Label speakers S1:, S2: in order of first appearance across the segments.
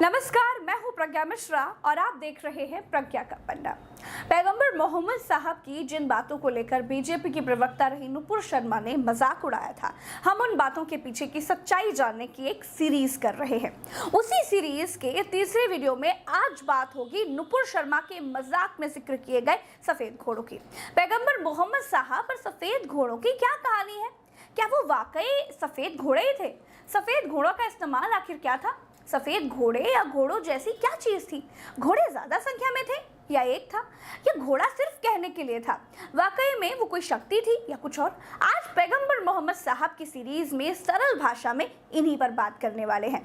S1: नमस्कार, मैं हूं प्रज्ञा मिश्रा और आप देख रहे हैं प्रज्ञा का पन्ना। पैगंबर मोहम्मद साहब की जिन बातों को लेकर बीजेपी की प्रवक्ता रही नुपुर शर्मा ने मजाक उड़ाया था, हम उन बातों के पीछे की सच्चाई जानने की एक सीरीज कर रहे हैं। उसी सीरीज के तीसरे वीडियो में आज बात होगी नुपुर शर्मा के मजाक में जिक्र किए गए सफेद घोड़ों की। पैगंबर मोहम्मद साहब और सफेद घोड़ों की क्या कहानी है? क्या वो वाकई सफेद घोड़े ही थे? सफेद घोड़ों का इस्तेमाल आखिर क्या था? सफेद घोड़े या घोड़ों जैसी क्या चीज थी? घोड़े ज्यादा संख्या में थे या एक था? या घोड़ा सिर्फ कहने के लिए था? वाकई में वो कोई शक्ति थी या कुछ और? आज पैगंबर मोहम्मद साहब की सीरीज में सरल भाषा में इन्हीं पर बात करने वाले हैं।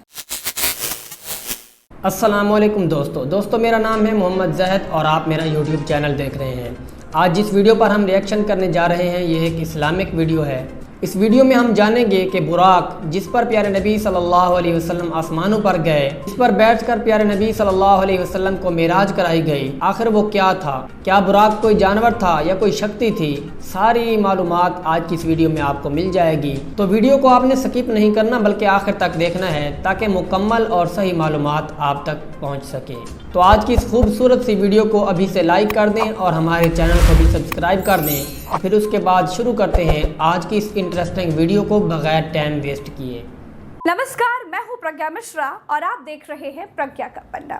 S2: अस्सलामुअलैकुम दोस्तों मेरा नाम है मोहम्मद जहद और आप मेरा यूट्यूब चैनल देख रहे हैं। आज जिस वीडियो पर हम रिएक्शन करने जा रहे हैं ये एक इस्लामिक वीडियो है। इस वीडियो में हम जानेंगे कि बुराक जिस पर प्यारे नबी सल्लल्लाहु अलैहि वसल्लम आसमानों पर गए, इस पर बैठकर प्यारे नबी सल्लल्लाहु अलैहि वसल्लम को मेराज कराई गई, आखिर वो क्या था? क्या बुराक कोई जानवर था या कोई शक्ति थी? सारी मालूमात आज की इस वीडियो में आपको मिल जाएगी। तो वीडियो को आपने स्किप नहीं करना बल्कि आखिर तक देखना है ताकि मुकम्मल और सही मालूमात आप तक पहुँच सके। तो आज की इस खूबसूरत सी वीडियो को अभी से लाइक कर दें और हमारे चैनल को भी सब्सक्राइब कर दें। फिर उसके बाद शुरू करते हैं आज की इस इंटरेस्टिंग वीडियो को बगैर टाइम वेस्ट किए।
S1: नमस्कार, मैं हूं प्रज्ञा मिश्रा और आप देख रहे हैं प्रज्ञा का पन्ना।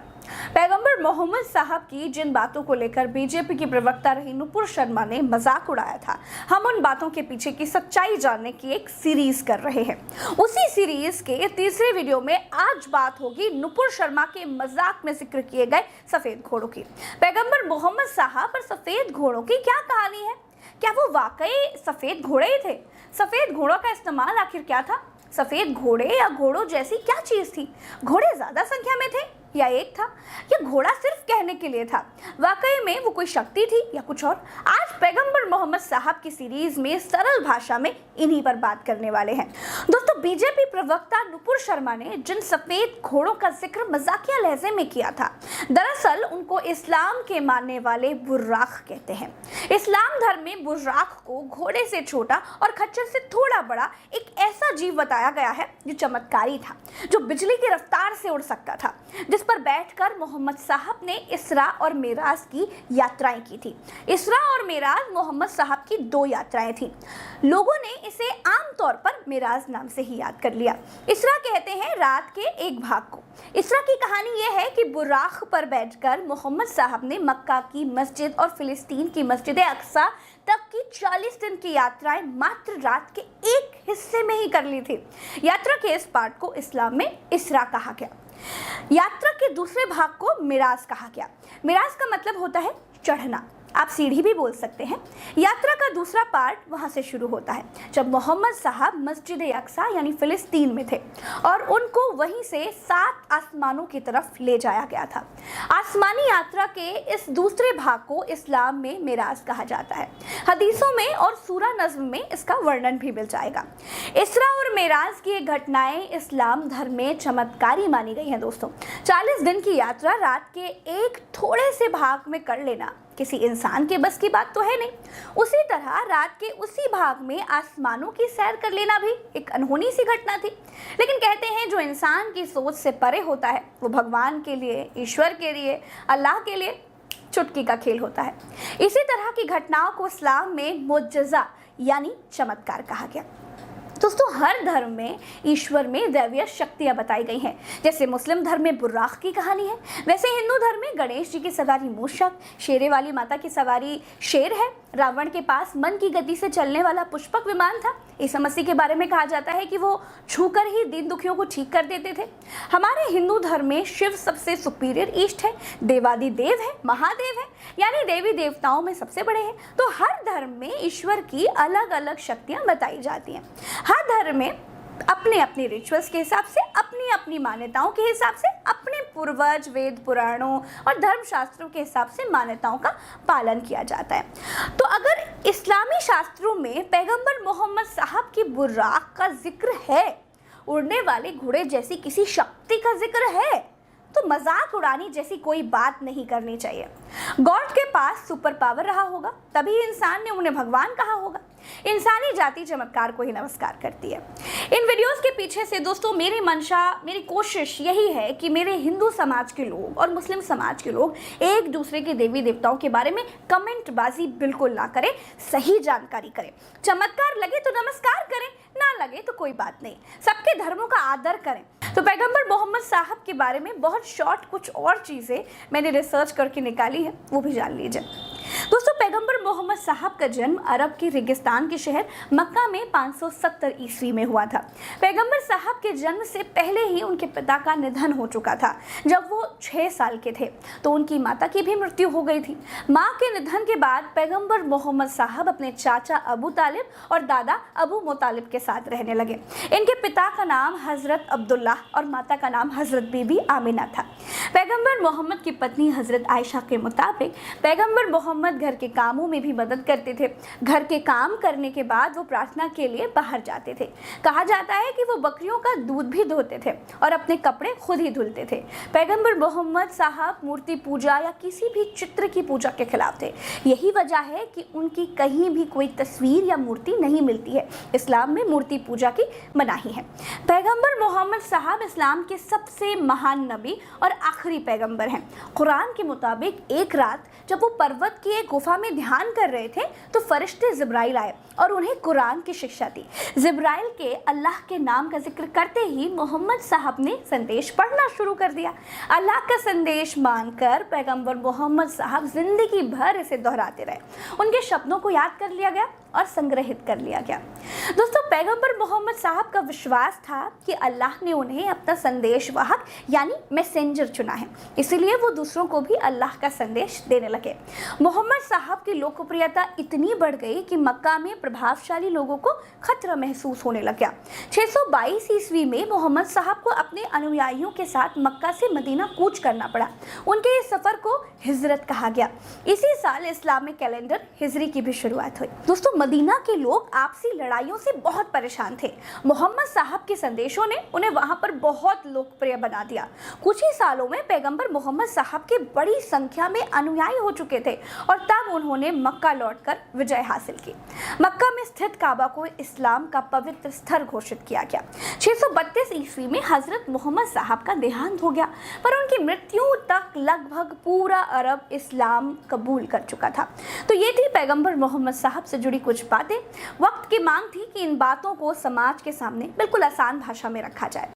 S1: पैगंबर मोहम्मद साहब की जिन बातों को लेकर बीजेपी की प्रवक्ता रही नुपुर शर्मा ने मजाक उड़ाया था, हम उन बातों के पीछे की सच्चाई जानने की एक सीरीज कर रहे हैं। उसी सीरीज के तीसरे वीडियो में आज बात होगी नुपुर शर्मा के मजाक में जिक्र किए गए सफेद घोड़ों की। पैगंबर मोहम्मद साहब और सफेद घोड़ों की क्या कहानी है? क्या वो वाकई सफेद घोड़े ही थे? सफेद घोड़ों का इस्तेमाल आखिर क्या था? सफेद घोड़े या घोड़ों जैसी क्या चीज थी? घोड़े ज्यादा संख्या में थे या एक था? या घोड़ा सिर्फ कहने के लिए था? वाकई में वो कोई शक्ति थी या कुछ और? आज पैगंबर मोहम्मद साहब की सीरीज में सरल भाषा में इन्हीं पर बात करने वाले हैं। दोस्तों, बीजेपी प्रवक्ता नुपुर शर्मा ने जिन सफेद घोड़ों का जिक्र मजाकिया लहजे में किया था, दरअसल उनको इस्लाम के मानने वाले बुर्राक कहते हैं। इस्लाम धर्म में बुर्राक को घोड़े से छोटा और खच्चर से थोड़ा बड़ा एक ऐसा जीव बताया गया है जो चमत्कारी था, जो बिजली की रफ्तार से उड़ सकता था, जिस पर बैठकर मोहम्मद साहब ने इसरा और मेराज की यात्राएं की थी। इसरा और मेराज मोहम्मद साहब की दो यात्राएं थी। लोगों ने इसे आमतौर पर मेराज नाम से ही याद कर लिया। इसरा कहते हैं रात के एक भाग को। इसरा की कहानी यह है कि बुराक पर बैठकर मोहम्मद साहब ने मक्का की मस्जिद और फिलिस्तीन की मस्जिद अक्सा तक की 40 दिन की यात्राएं मात्र रात के एक हिस्से में ही कर ली थी। यात्रा के इस पार्ट को इस्लाम में इसरा कहा गया। यात्रा के दूसरे भाग को मिराज कहा गया। मिराज का मतलब होता है चढ़ना, आप सीढ़ी भी बोल सकते हैं। यात्रा का दूसरा पार्ट वहां से शुरू होता है जब मोहम्मद साहब मस्जिद अक्सा यानी फिलिस्तीन में थे और उनको वहीं से 7 आसमानों की तरफ ले जाया गया था। आसमानी यात्रा के इस दूसरे भाग को इस्लाम में मेराज कहा जाता है। हदीसों में और सूरा नज़्म में इसका वर्णन भी मिल जाएगा। इसरा और मेराज की घटनाएं इस्लाम धर्म में चमत्कारी मानी गई हैं। दोस्तों, 40 दिन की यात्रा रात के एक थोड़े से भाग में कर लेना किसी इंसान के बस की बात तो है नहीं। उसी तरह रात के उसी भाग में आसमानों की सैर कर लेना भी एक अनहोनी सी घटना थी। लेकिन कहते हैं जो इंसान की सोच से परे होता है वो भगवान के लिए, ईश्वर के लिए, अल्लाह के लिए चुटकी का खेल होता है। इसी तरह की घटनाओं को इस्लाम में मुअज्जज़ा यानी चमत्कार कहा गया। दोस्तों, हर धर्म में ईश्वर में दैवीय शक्तियाँ बताई गई हैं। जैसे मुस्लिम धर्म में बुर्राक की कहानी है, वैसे हिंदू धर्म में गणेश जी की सवारी मूषक, शेरे वाली माता की सवारी शेर है, रावण के पास मन की गति से चलने वाला पुष्पक विमान था। ईसा मसीह के बारे में कहा जाता है कि वो छूकर ही दीन दुखियों को ठीक कर देते थे। हमारे हिंदू धर्म में शिव सबसे सुपीरियर ईष्ट है, देवादिदेव है, महादेव है, यानी देवी देवताओं में सबसे बड़े हैं। तो हर धर्म में ईश्वर की अलग अलग शक्तियाँ बताई जाती हैं। हर धर्म में अपने अपने रिचुअल्स के हिसाब से, अपनी अपनी मान्यताओं के हिसाब से, अपने पूर्वज वेद पुराणों और धर्मशास्त्रों के हिसाब से मान्यताओं का पालन किया जाता है। तो अगर इस्लामी शास्त्रों में पैगंबर मोहम्मद साहब की बुर्राक का जिक्र है, उड़ने वाले घोड़े जैसी किसी शक्ति का जिक्र है, तो मजाक उड़ानी जैसी कोई बात नहीं करनी चाहिए। गॉड के पास सुपर पावर रहा होगा, तभी इंसान ने उन्हें भगवान कहा होगा। इंसानी जाति चमत्कार को ही नमस्कार करती है। इन वीडियोस के पीछे से दोस्तों मेरी मंशा, मेरी कोशिश यही है कि मेरे हिंदू समाज के लोग और मुस्लिम समाज के लोग एक दूसरे के देवी देवताओं के बारे में कमेंटबाजी बिल्कुल ना करें, सही जानकारी करें। चमत्कार लगे तो नमस्कार करें, ना लगे तो कोई बात नहीं, सबके धर्मों का आदर करें। तो पैगंबर मोहम्मद साहब के बारे में बहुत शॉर्ट कुछ और चीज़ें मैंने रिसर्च करके निकाली है, वो भी जान लीजिए। दोस्तों, पैगंबर मोहम्मद साहब का जन्म अरब के रेगिस्तान के शहर मक्का में 570 ईस्वी में हुआ था। पैगंबर साहब के जन्म से पहले ही उनके पिता का निधन हो चुका था। जब वो 6 साल के थे तो उनकी माता की भी मृत्यु हो गई थी। माँ के निधन के बाद पैगंबर मोहम्मद साहब अपने चाचा अबू तालिब और दादा अबू मुतालिब के साथ रहने लगे। इनके पिता का नाम हजरत अब्दुल्लाह और माता का नाम हजरत बीबी आमिना था। पैगंबर मोहम्मद की पत्नी हजरत आयशा के मुताबिक पैगंबर मोहम्मद घर के कामों में भी मदद करते थे। घर के काम करने के बाद वो प्रार्थना के लिए बाहर जाते थे। कहा जाता है कि वो बकरियों का दूध भी धोते थे और अपने कपड़े खुद ही धुलते थे। पैगंबर मोहम्मद साहब मूर्ति पूजा या किसी भी चित्र की पूजा के खिलाफ थे। यही वजह है कि उनकी कहीं भी कोई तस्वीर या मूर्ति नहीं मिलती है। इस्लाम में मूर्ति पूजा की मनाही है। पैगंबर मोहम्मद साहब इस्लाम के सबसे महान नबी और आखिरी पैगंबर हैं। कुरान के मुताबिक एक रात जब वो पर्वत की एक गुफा में ध्यान कर रहे थे तो फरिश्ते जिब्राइल आए और उन्हें कुरान की शिक्षा दी। जिब्राइल के अल्लाह के नाम का जिक्र करते ही मोहम्मद साहब ने संदेश पढ़ना शुरू कर दिया। अल्लाह का संदेश मानकर पैगंबर मोहम्मद साहब जिंदगी भर इसे दोहराते रहे। उनके शब्दों को याद कर लिया गया और संग्रहित कर लिया गया। दोस्तों, पैगंबर मोहम्मद साहब का विश्वास था कि अल्लाह ने उन्हें अपना संदेश वाहक यानी मैसेंजर चुना है, इसीलिए वो दूसरों को भी अल्लाह का संदेश देने लगे। मोहम्मद साहब की लोकप्रियता इतनी बढ़ गई कि मक्का में प्रभावशाली लोगों को खतरा महसूस होने लग गया। 622 ईस्वी में मोहम्मद साहब को अपने अनुयायियों के साथ मक्का से मदीना कूच करना पड़ा। उनके इस सफर को हिजरत कहा गया। इसी साल इस्लामिक कैलेंडर हिजरी की भी शुरुआत हुई। दोस्तों, मदीना के लोग आपसी लड़ाइयों से बहुत परेशान थे। मोहम्मद साहब के संदेशों ने उन्हें वहां पर बहुत लोकप्रिय बना दिया। कुछ ही सालों में पैगंबर मोहम्मद साहब के बड़ी संख्या में अनुयायी हो चुके थे और तब उन्होंने मक्का लौटकर विजय हासिल की। मक्का में स्थित काबा को इस्लाम का पवित्र स्थल घोषित किया गया। 632 ईस्वी में हजरत मोहम्मद साहब का देहांत हो गया, पर उनकी मृत्यु तक लगभग पूरा अरब इस्लाम कबूल कर चुका था। तो ये थी पैगंबर मोहम्मद साहब से जुड़ी कुछ बातें। वक्त की मांग थी कि इन बातों को समाज के सामने बिल्कुल आसान भाषा में रखा जाए।